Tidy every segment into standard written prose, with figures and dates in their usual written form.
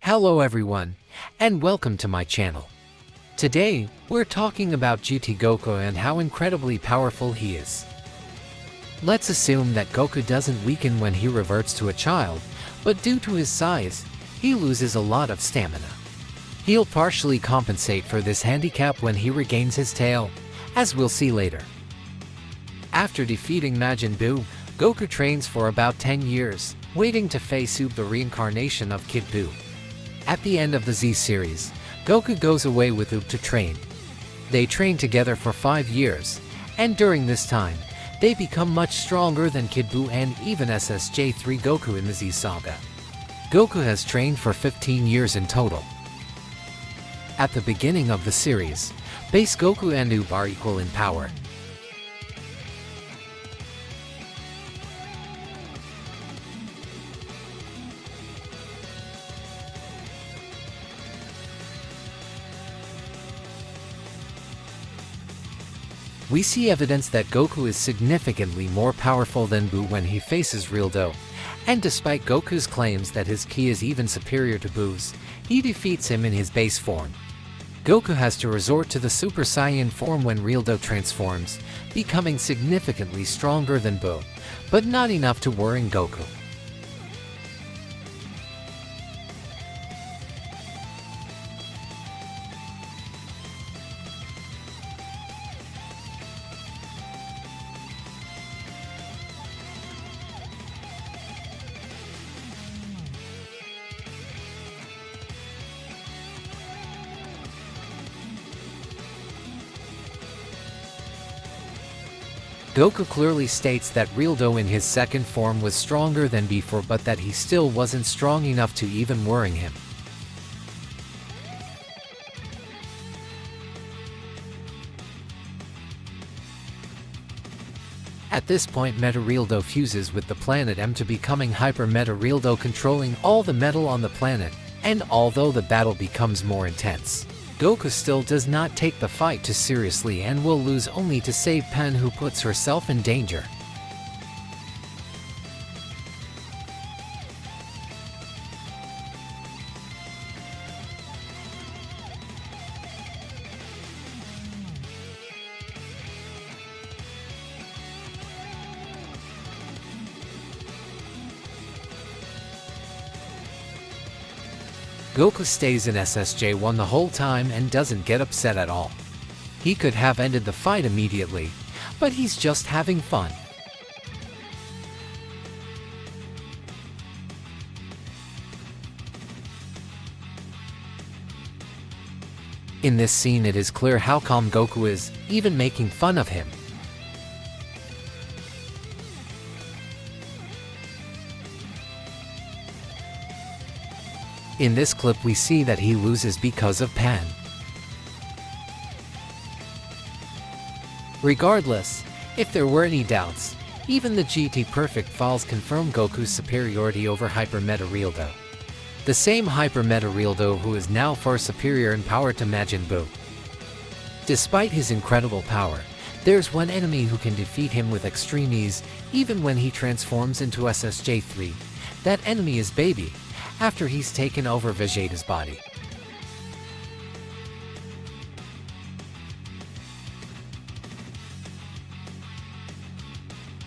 Hello everyone, and welcome to my channel. Today, we're talking about GT Goku and how incredibly powerful he is. Let's assume that Goku doesn't weaken when he reverts to a child, but due to his size, he loses a lot of stamina. He'll partially compensate for this handicap when he regains his tail, as we'll see later. After defeating Majin Buu, Goku trains for about 10 years, waiting to face Oob, the reincarnation of Kid Buu. At the end of the Z series, Goku goes away with Oob to train. They train together for 5 years, and during this time, they become much stronger than Kid Buu and even SSJ3 Goku in the Z saga. Goku has trained for 15 years in total. At the beginning of the series, base Goku and Oob are equal in power. We see evidence that Goku is significantly more powerful than Buu when he faces Rildo, and despite Goku's claims that his ki is even superior to Buu's, he defeats him in his base form. Goku has to resort to the Super Saiyan form when Rildo transforms, becoming significantly stronger than Buu, but not enough to worry Goku. Goku clearly states that Rildo in his second form was stronger than before, but that he still wasn't strong enough to even worry him. At this point, Meta-Rildo fuses with the planet M to becoming Hyper Meta-Rildo, controlling all the metal on the planet, and although the battle becomes more intense, Goku still does not take the fight too seriously and will lose only to save Pan, who puts herself in danger. Goku stays in SSJ1 the whole time and doesn't get upset at all. He could have ended the fight immediately, but he's just having fun. In this scene, it is clear how calm Goku is, even making fun of him. In this clip, we see that he loses because of Pan. Regardless, if there were any doubts, even the GT Perfect files confirm Goku's superiority over Hyper Meta-Rildo. The same Hyper Meta-Rildo who is now far superior in power to Majin Buu. Despite his incredible power, there's one enemy who can defeat him with extreme ease, even when he transforms into SSJ3. That enemy is Baby, after he's taken over Vegeta's body.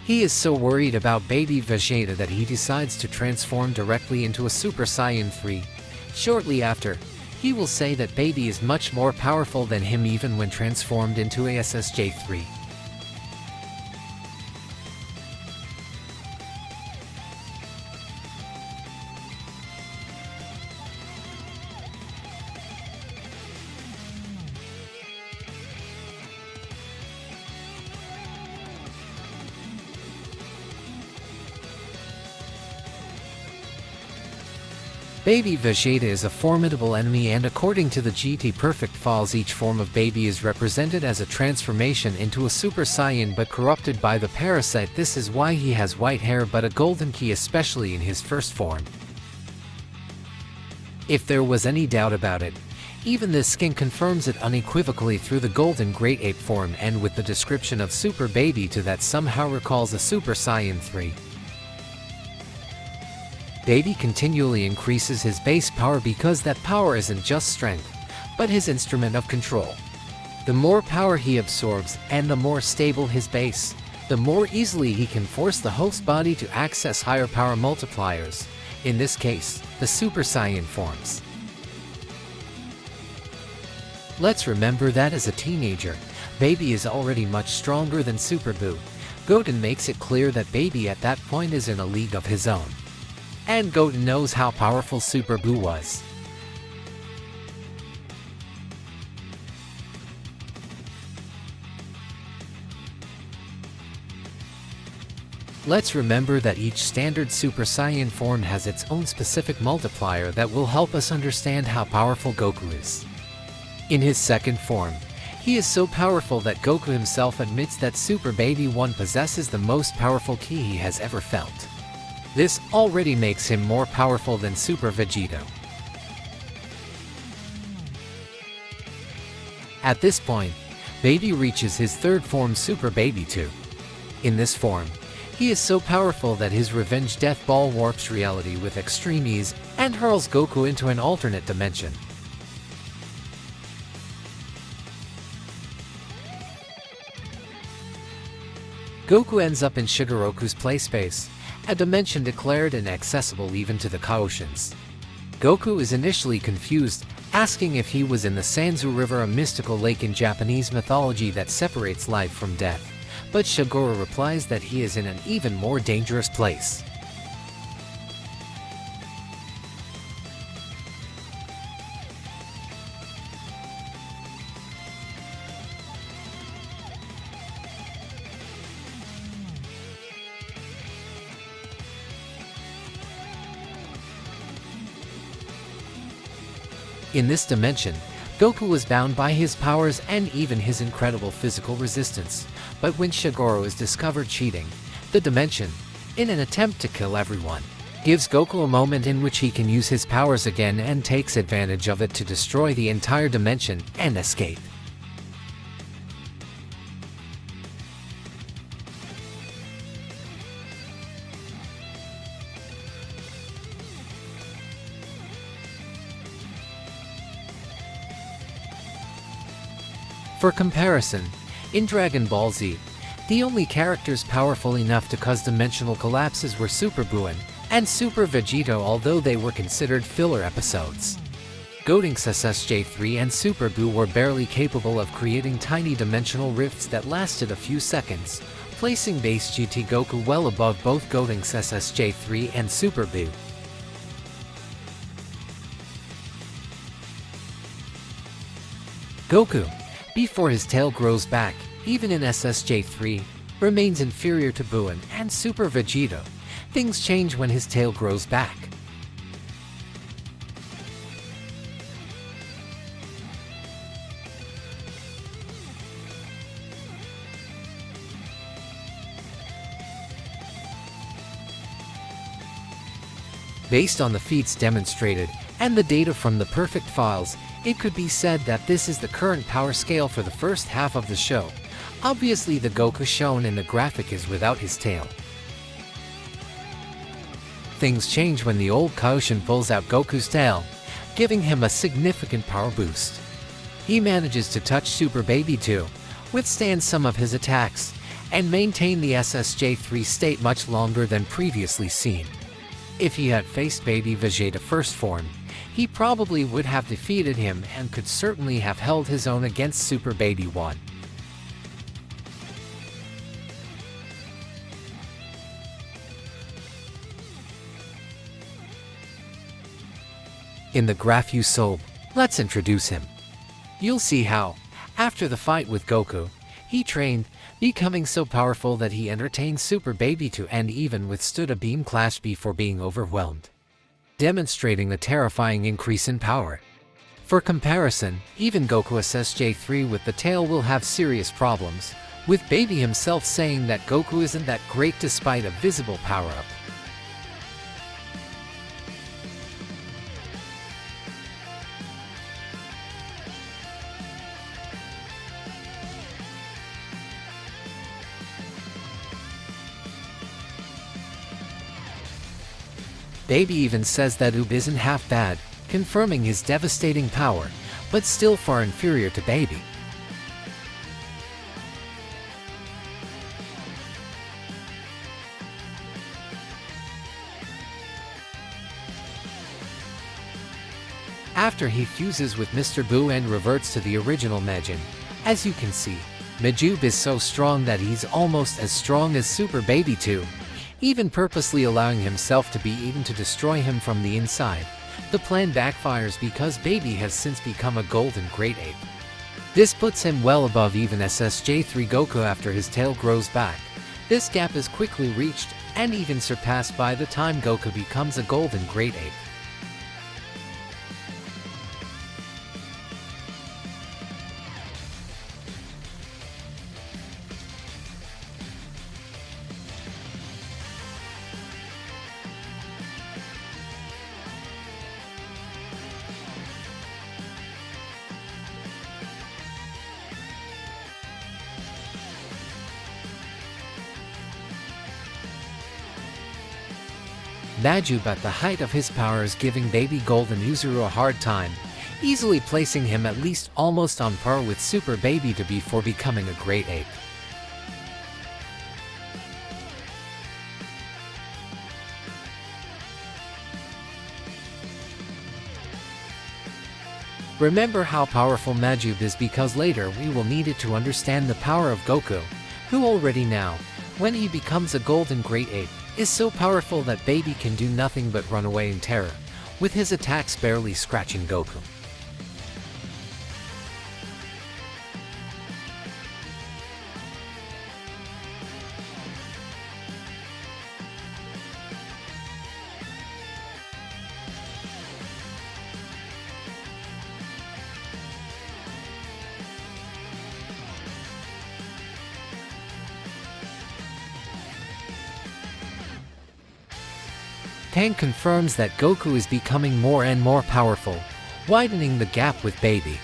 He is so worried about Baby Vegeta that he decides to transform directly into a Super Saiyan 3. Shortly after, he will say that Baby is much more powerful than him even when transformed into a SSJ3. Baby Vegeta is a formidable enemy, and according to the GT Perfect files, each form of Baby is represented as a transformation into a Super Saiyan but corrupted by the parasite. This is why he has white hair but a golden ki, especially in his first form. If there was any doubt about it, even this skin confirms it unequivocally through the golden Great Ape form and with the description of Super Baby 2 that somehow recalls a Super Saiyan 3. Baby continually increases his base power because that power isn't just strength, but his instrument of control. The more power he absorbs and the more stable his base, the more easily he can force the host body to access higher power multipliers, in this case, the Super Saiyan forms. Let's remember that as a teenager, Baby is already much stronger than Super Buu. Goten makes it clear that Baby at that point is in a league of his own. And Goten knows how powerful Super Buu was. Let's remember that each standard Super Saiyan form has its own specific multiplier that will help us understand how powerful Goku is. In his second form, he is so powerful that Goku himself admits that Super Baby 1 possesses the most powerful ki he has ever felt. This already makes him more powerful than Super Vegeta. At this point, Baby reaches his third form, Super Baby 2. In this form, he is so powerful that his Revenge Death Ball warps reality with extreme ease and hurls Goku into an alternate dimension. Goku ends up in Shigeroku's playspace, a dimension declared inaccessible even to the Kaioshins. Goku is initially confused, asking if he was in the Sanzu River, a mystical lake in Japanese mythology that separates life from death. But Shigeru replies that he is in an even more dangerous place. In this dimension, Goku was bound by his powers and even his incredible physical resistance, but when Shigeru is discovered cheating, the dimension, in an attempt to kill everyone, gives Goku a moment in which he can use his powers again and takes advantage of it to destroy the entire dimension and escape. For comparison, in Dragon Ball Z, the only characters powerful enough to cause dimensional collapses were Super Buu and Super Vegeta, although they were considered filler episodes. Gotenks SSJ3 and Super Buu were barely capable of creating tiny dimensional rifts that lasted a few seconds, placing base GT Goku well above both Gotenks SSJ3 and Super Buu. Goku, before his tail grows back, even in SSJ3, remains inferior to Buu and Super Vegeta. Things change when his tail grows back. Based on the feats demonstrated and the data from the perfect files, it could be said that this is the current power scale for the first half of the show. Obviously, the Goku shown in the graphic is without his tail. Things change when the old Kaioshin pulls out Goku's tail, giving him a significant power boost. He manages to touch Super Baby 2, withstand some of his attacks, and maintain the SSJ3 state much longer than previously seen. If he had faced Baby Vegeta first form, he probably would have defeated him and could certainly have held his own against Super Baby 1. In the graph you saw, let's introduce him. You'll see how, after the fight with Goku, he trained, becoming so powerful that he entertained Super Baby 2 and even withstood a beam clash before being overwhelmed, demonstrating the terrifying increase in power. For comparison, even Goku SSJ3 with the tail will have serious problems, with Baby himself saying that Goku isn't that great despite a visible power-up. Baby even says that Oob isn't half bad, confirming his devastating power, but still far inferior to Baby. After he fuses with Mr. Buu and reverts to the original Majin, as you can see, Majube is so strong that he's almost as strong as Super Baby 2, even purposely allowing himself to be eaten to destroy him from the inside. The plan backfires because Baby has since become a golden Great Ape. This puts him well above even SSJ3 Goku after his tail grows back. This gap is quickly reached and even surpassed by the time Goku becomes a golden Great Ape. Majube at the height of his power is giving Baby Golden Yuzuru a hard time, easily placing him at least almost on par with Super Baby 2 before becoming a Great Ape. Remember how powerful Majube is because later we will need it to understand the power of Goku, who already now, when he becomes a golden Great Ape, is so powerful that Baby can do nothing but run away in terror, with his attacks barely scratching Goku. Tang confirms that Goku is becoming more and more powerful, widening the gap with Baby.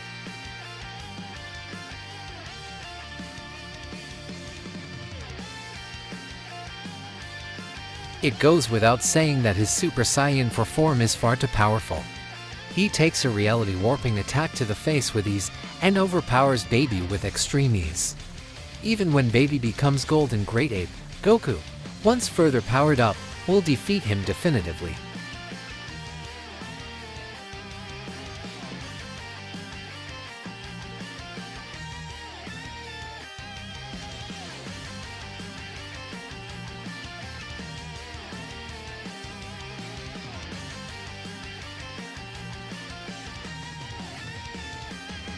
It goes without saying that his Super Saiyan 4 form is far too powerful. He takes a reality warping attack to the face with ease and overpowers Baby with extreme ease. Even when Baby becomes Golden Great Ape, Goku, once further powered up, will defeat him definitively.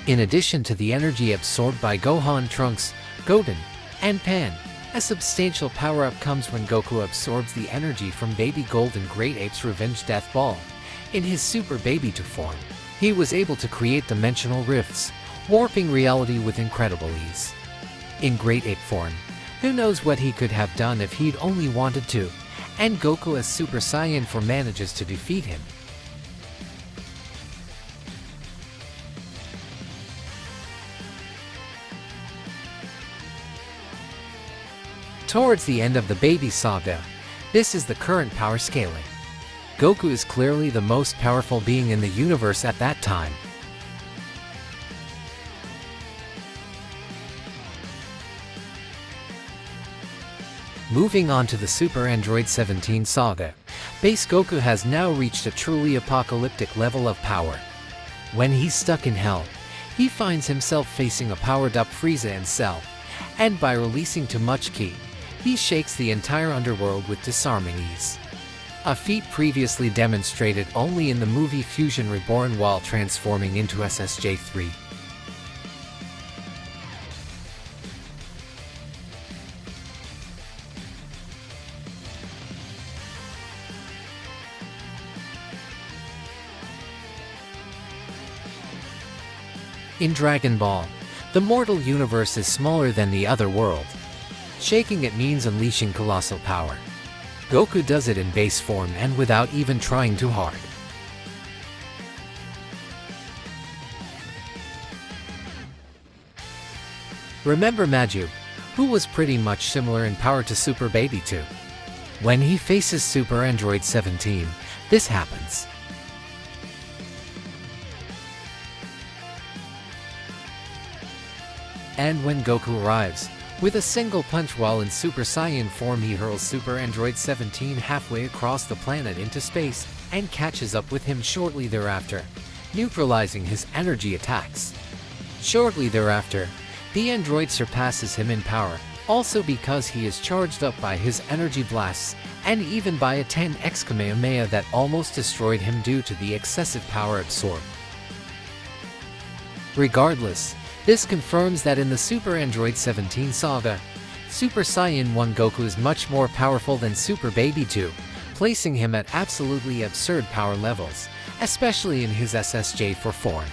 In addition to the energy absorbed by Gohan, Trunks, Goten, and Pan, a substantial power-up comes when Goku absorbs the energy from Baby Golden Great Ape's Revenge Death Ball. In his Super Baby 2 form, he was able to create dimensional rifts, warping reality with incredible ease. In Great Ape form, who knows what he could have done if he'd only wanted to, and Goku as Super Saiyan 4 manages to defeat him. Towards the end of the Baby saga, this is the current power scaling. Goku is clearly the most powerful being in the universe at that time. Moving on to the Super Android 17 saga, Base Goku has now reached a truly apocalyptic level of power. When he's stuck in hell, he finds himself facing a powered-up Frieza and Cell, and by releasing too much ki, he shakes the entire underworld with disarming ease. A feat previously demonstrated only in the movie Fusion Reborn while transforming into SSJ3. In Dragon Ball, the mortal universe is smaller than the other world. Shaking it means unleashing colossal power. Goku does it in base form and without even trying too hard. Remember Majube, who was pretty much similar in power to Super Baby 2. When he faces Super Android 17, this happens. And when Goku arrives, with a single punch while in Super Saiyan form, he hurls Super Android 17 halfway across the planet into space and catches up with him shortly thereafter, neutralizing his energy attacks. Shortly thereafter, the android surpasses him in power, also because he is charged up by his energy blasts and even by a 10x Kamehameha that almost destroyed him due to the excessive power absorbed. Regardless, this confirms that in the Super Android 17 saga, Super Saiyan 1 Goku is much more powerful than Super Baby 2, placing him at absolutely absurd power levels, especially in his SSJ4 form.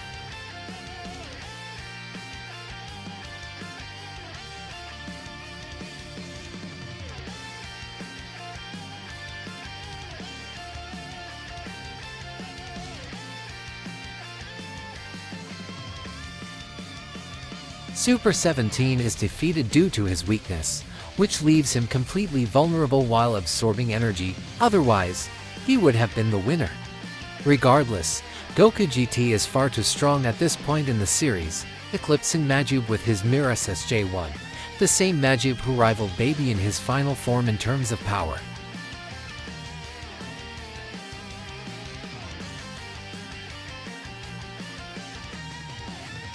Super 17 is defeated due to his weakness, which leaves him completely vulnerable while absorbing energy, otherwise, he would have been the winner. Regardless, Goku GT is far too strong at this point in the series, eclipsing Majub with his Mirror SSJ1, the same Majub who rivaled Baby in his final form in terms of power.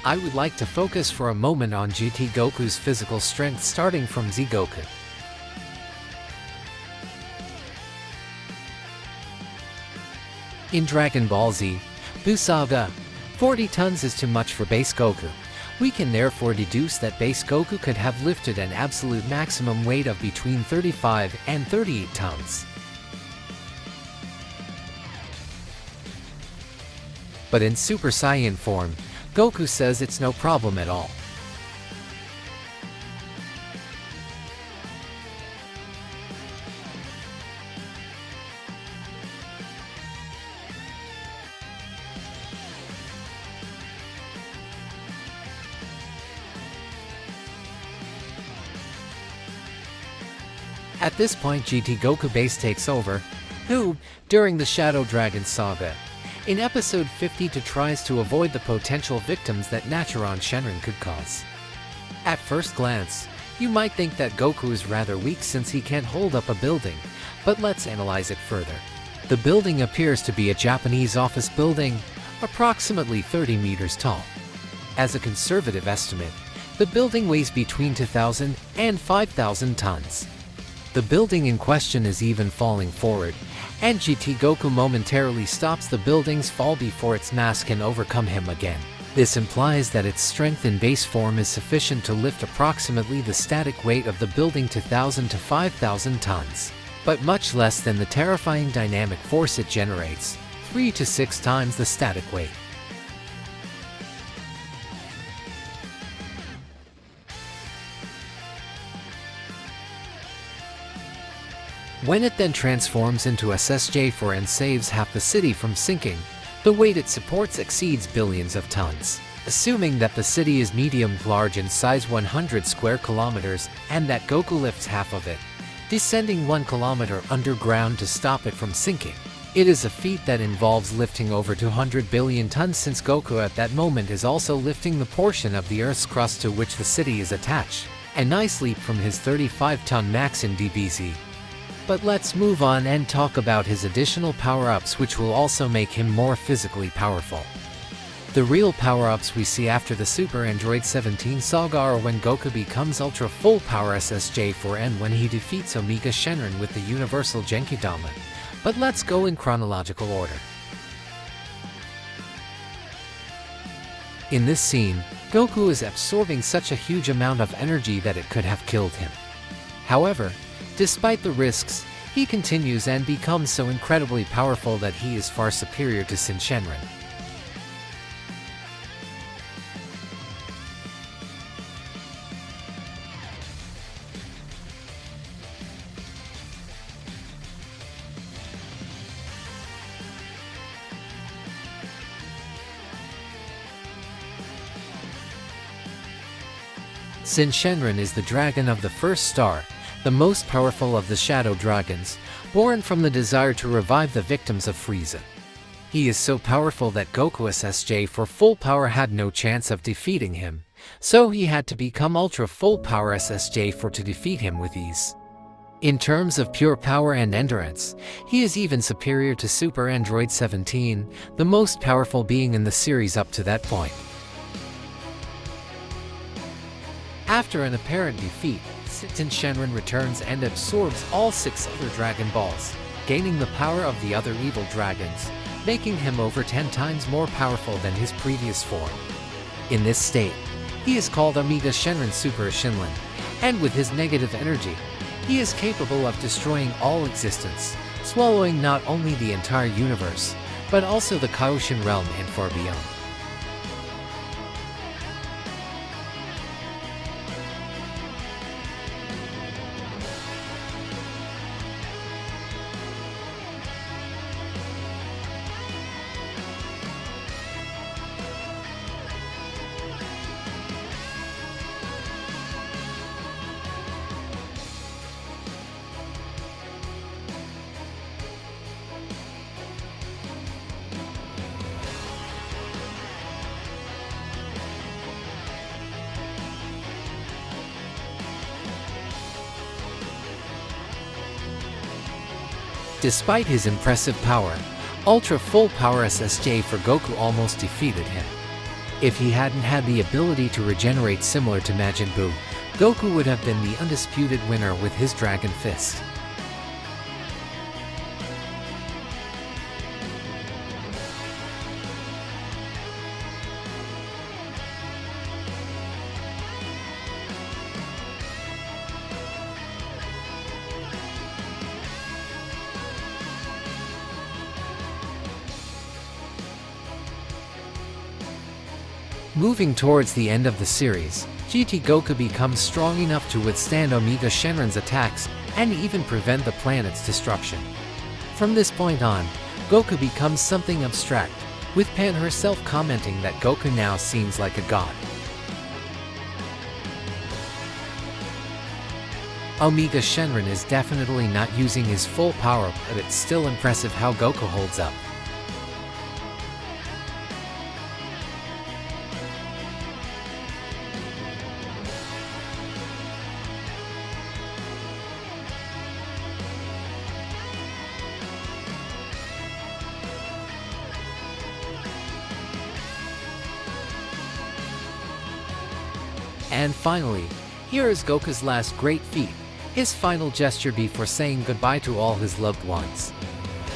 I would like to focus for a moment on GT Goku's physical strength starting from Z Goku. In Dragon Ball Z, Buu Saga, 40 tons is too much for base Goku. We can therefore deduce that base Goku could have lifted an absolute maximum weight of between 35 and 38 tons. But in Super Saiyan form, Goku says it's no problem at all. At this point, GT Goku base takes over, who, during the Shadow Dragon saga, in episode 52 tries to avoid the potential victims that Omega Shenron could cause. At first glance, you might think that Goku is rather weak since he can't hold up a building, but let's analyze it further. The building appears to be a Japanese office building, approximately 30 meters tall. As a conservative estimate, the building weighs between 2,000 and 5,000 tons. The building in question is even falling forward, and GT Goku momentarily stops the building's fall before its mass can overcome him again. This implies that its strength in base form is sufficient to lift approximately the static weight of the building to 1,000 to 5,000 tons, but much less than the terrifying dynamic force it generates, 3 to 6 times the static weight. When it then transforms into SSJ4 and saves half the city from sinking, the weight it supports exceeds billions of tons. Assuming that the city is medium-large in size 100 square kilometers and that Goku lifts half of it, descending 1 kilometer underground to stop it from sinking. It is a feat that involves lifting over 200 billion tons since Goku at that moment is also lifting the portion of the Earth's crust to which the city is attached, a nice leap from his 35-ton max in DBZ. But let's move on and talk about his additional power-ups, which will also make him more physically powerful. The real power-ups we see after the Super Android 17 saga are when Goku becomes Ultra Full Power SSJ4 and when he defeats Omega Shenron with the Universal Genkidama. But let's go in chronological order. In this scene, Goku is absorbing such a huge amount of energy that it could have killed him. However, despite the risks, he continues and becomes so incredibly powerful that he is far superior to Shenron. Shenron is the dragon of the first star, the most powerful of the shadow dragons, born from the desire to revive the victims of Frieza. He is so powerful that Goku SSJ for full power had no chance of defeating him, so he had to become Ultra Full Power SSJ for to defeat him with ease. In terms of pure power and endurance, he is even superior to Super Android 17, the most powerful being in the series up to that point. After an apparent defeat, GT Shenron returns and absorbs all 6 other Dragon Balls, gaining the power of the other evil dragons, making him over 10 times more powerful than his previous form. In this state, he is called Omega Shenron Super Shenlong, and with his negative energy, he is capable of destroying all existence, swallowing not only the entire universe, but also the Kaioken realm and far beyond. Despite his impressive power, Ultra Full Power SSJ for Goku almost defeated him. If he hadn't had the ability to regenerate similar to Majin Buu, Goku would have been the undisputed winner with his Dragon Fist. Moving towards the end of the series, GT Goku becomes strong enough to withstand Omega Shenron's attacks and even prevent the planet's destruction. From this point on, Goku becomes something abstract, with Pan herself commenting that Goku now seems like a god. Omega Shenron is definitely not using his full power, but it's still impressive how Goku holds up. And finally, here is Goku's last great feat, his final gesture before saying goodbye to all his loved ones.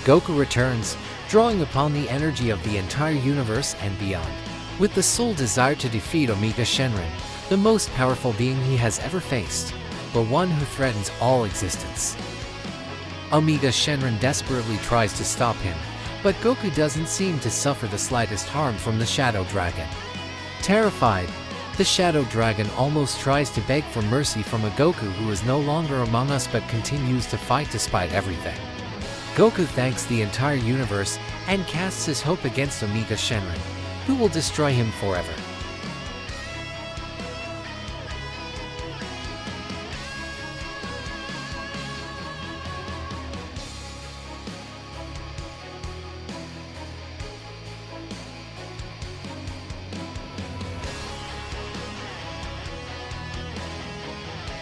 Goku returns, drawing upon the energy of the entire universe and beyond, with the sole desire to defeat Omega Shenron, the most powerful being he has ever faced, but one who threatens all existence. Omega Shenron desperately tries to stop him, but Goku doesn't seem to suffer the slightest harm from the Shadow Dragon. Terrified, the Shadow Dragon almost tries to beg for mercy from a Goku who is no longer among us but continues to fight despite everything. Goku thanks the entire universe and casts his hope against Omega Shenron, who will destroy him forever.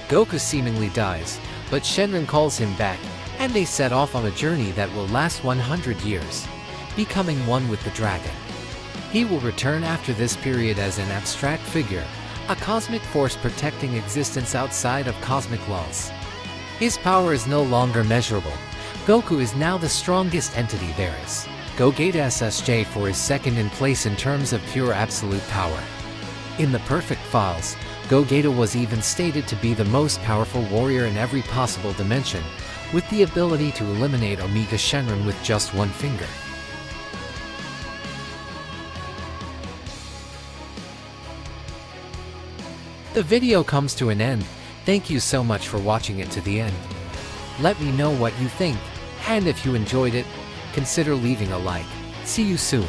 Goku seemingly dies, but Shenron calls him back, and they set off on a journey that will last 100 years, becoming one with the dragon. He will return after this period as an abstract figure, a cosmic force protecting existence outside of cosmic laws. His power is no longer measurable. Goku is now the strongest entity there is. Gogeta SSJ for is second in place in terms of pure absolute power. In the Perfect Files, Gogeta was even stated to be the most powerful warrior in every possible dimension, with the ability to eliminate Omega Shenron with just one finger. The video comes to an end. Thank you so much for watching it to the end. Let me know what you think, and if you enjoyed it, consider leaving a like. See you soon.